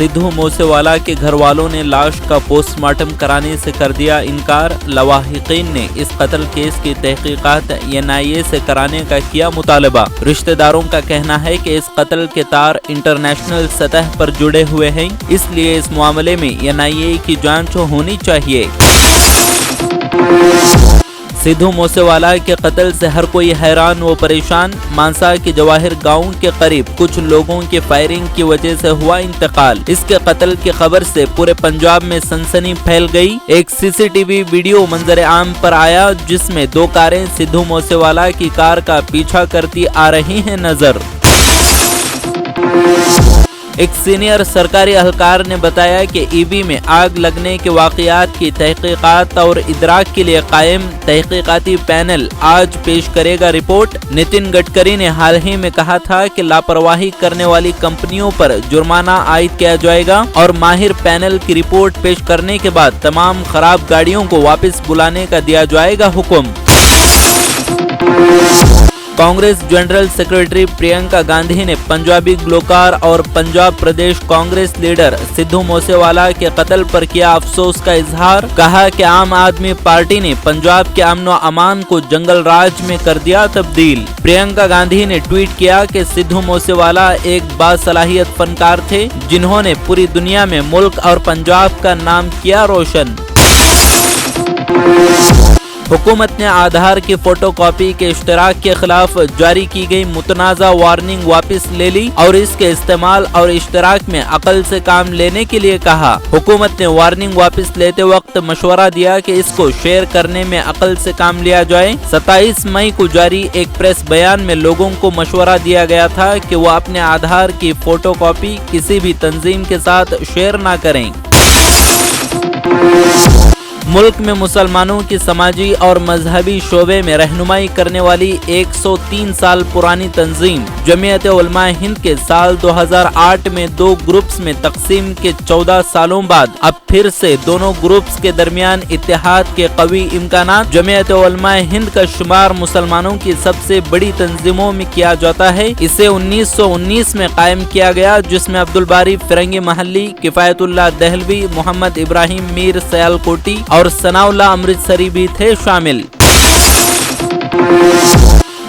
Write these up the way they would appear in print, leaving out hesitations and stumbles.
सिद्धू मूसेवाला के घर वालों ने लाश का पोस्टमार्टम कराने से कर दिया इनकार। लवाहिकीन ने इस कत्ल केस की तहकीकात NIA से कराने का किया मुतालबा। रिश्तेदारों का कहना है कि इस कत्ल के तार इंटरनेशनल सतह पर जुड़े हुए हैं, इसलिए इस मामले में NIA की जांच होनी चाहिए। सिद्धू मूसेवाला के कत्ल से हर कोई हैरान व परेशान। मानसा के जवाहिर गांव के करीब कुछ लोगों के फायरिंग की वजह से हुआ इंतकाल। इसके कत्ल की खबर से पूरे पंजाब में सनसनी फैल गई। एक CCTV वीडियो मंजर आम पर आया जिसमें 2 कारें सिद्धू मूसेवाला की कार का पीछा करती आ रही हैं नजर। एक सीनियर सरकारी अहलकार ने बताया कि EB में आग लगने के वाकयात की तहकीकात और इदराक के लिए कायम तहकीकाती पैनल आज पेश करेगा रिपोर्ट। नितिन गडकरी ने हाल ही में कहा था कि लापरवाही करने वाली कंपनियों पर जुर्माना आयद किया जाएगा और माहिर पैनल की रिपोर्ट पेश करने के बाद तमाम खराब गाड़ियों को वापस बुलाने का दिया जाएगा हुक्म। कांग्रेस जनरल सेक्रेटरी प्रियंका गांधी ने पंजाबी ग्लोकार और पंजाब प्रदेश कांग्रेस लीडर सिद्धू मूसेवाला के कत्ल पर किया अफसोस का इजहार। कहा कि आम आदमी पार्टी ने पंजाब के अमन व अमान को जंगल राज में कर दिया तब्दील। प्रियंका गांधी ने ट्वीट किया कि सिद्धू मूसेवाला एक बासलाहियत फनकार थे जिन्होंने पूरी दुनिया में मुल्क और पंजाब का नाम किया रोशन। हुकूमत ने आधार की फोटोकॉपी के इश्तराक के खिलाफ जारी की गई मुतनाज़ा वार्निंग वापस ले ली और इसके इस्तेमाल और इश्तराक में अकल से काम लेने के लिए कहा। हुकूमत ने वार्निंग वापस लेते वक्त मशवरा दिया कि इसको शेयर करने में अकल से काम लिया जाए। 27 मई को जारी एक प्रेस बयान में लोगों को मशवरा दिया गया था कि वो अपने आधार की फोटोकॉपी किसी भी तंजीम के साथ शेयर ना करें। मुल्क में मुसलमानों की समाजी और मजहबी शोबे में रहनुमाई करने वाली 103 साल पुरानी तंजीम जमीयत उलमा हिंद के साल 2008 में 2 ग्रुप्स में तकसीम के 14 सालों बाद अब फिर से दोनों ग्रुप्स के दरमियान इत्तेहाद के कवी इम्कानात। जमीयत उलमा हिंद का शुमार मुसलमानों की सबसे बड़ी तंजीमों में किया जाता है। इसे 1919 में कायम किया गया जिसमें अब्दुल बारी फिरंगी महल्ली, किफायतुल्लाह दहलवी, मोहम्मद इब्राहिम मीर सयालकोटी और सनाउल्लाह अमृतसरी भी थे शामिल।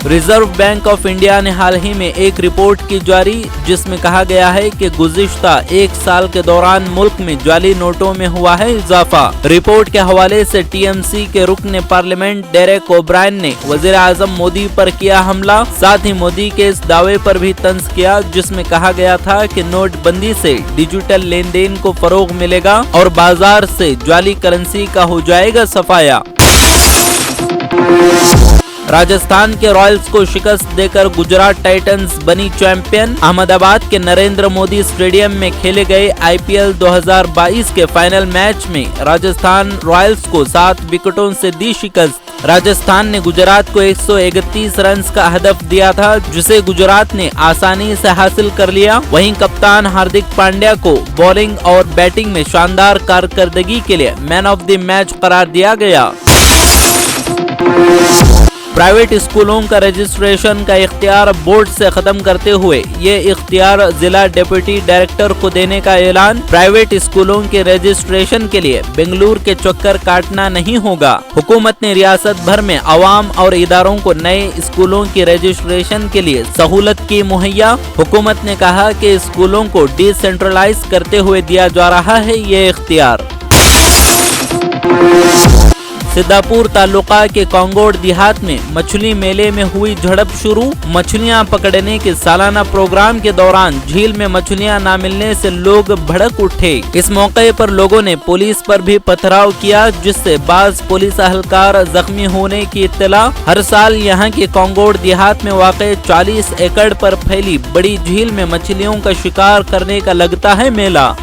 रिजर्व बैंक ऑफ इंडिया ने हाल ही में एक रिपोर्ट की जारी जिसमें कहा गया है कि गुज़िश्ता 1 साल के दौरान मुल्क में जाली नोटों में हुआ है इजाफा। रिपोर्ट के हवाले से TMC के रुकन पार्लियामेंट डेरेक ओब्रायन ने वजीर आजम मोदी पर किया हमला। साथ ही मोदी के इस दावे पर भी तंज किया जिसमें कहा गया था कि नोटबंदी से डिजिटल लेन देन को फरोग मिलेगा और बाजार से जाली करेंसी का हो जाएगा सफाया। राजस्थान के रॉयल्स को शिकस्त देकर गुजरात टाइटंस बनी चैंपियन। अहमदाबाद के नरेंद्र मोदी स्टेडियम में खेले गए IPL 2022 के फाइनल मैच में राजस्थान रॉयल्स को 7 विकेटों से दी शिकस्त। राजस्थान ने गुजरात को 131 रन का हदफ दिया था जिसे गुजरात ने आसानी से हासिल कर लिया। वहीं कप्तान हार्दिक पांड्या को बॉलिंग और बैटिंग में शानदार कारकर्दगी के लिए मैन ऑफ द मैच करार दिया गया। प्राइवेट स्कूलों का रजिस्ट्रेशन का इख्तियार बोर्ड से खत्म करते हुए ये इख्तियार जिला डिप्टी डायरेक्टर को देने का ऐलान। प्राइवेट स्कूलों के रजिस्ट्रेशन के लिए बेंगलुरु के चक्कर काटना नहीं होगा। हुकूमत ने रियासत भर में अवाम और इदारों को नए स्कूलों की रजिस्ट्रेशन के लिए सहूलत की मुहैया। हुकूमत ने कहा कि स्कूलों को डिसेंट्रलाइज करते हुए दिया जा रहा है ये इख्तियार। सिद्धापुर तालुका के कांगोड़ देहात में मछली मेले में हुई झड़प शुरू। मछलियां पकड़ने के सालाना प्रोग्राम के दौरान झील में मछलियां न मिलने से लोग भड़क उठे। इस मौके पर लोगों ने पुलिस पर भी पथराव किया जिससे बाज पुलिस अहलकार जख्मी होने की इत्तला। हर साल यहां के कांगोड़ देहात में वाक़े 40 एकड़ पर फैली बड़ी झील में मछलियों का शिकार करने का लगता है मेला।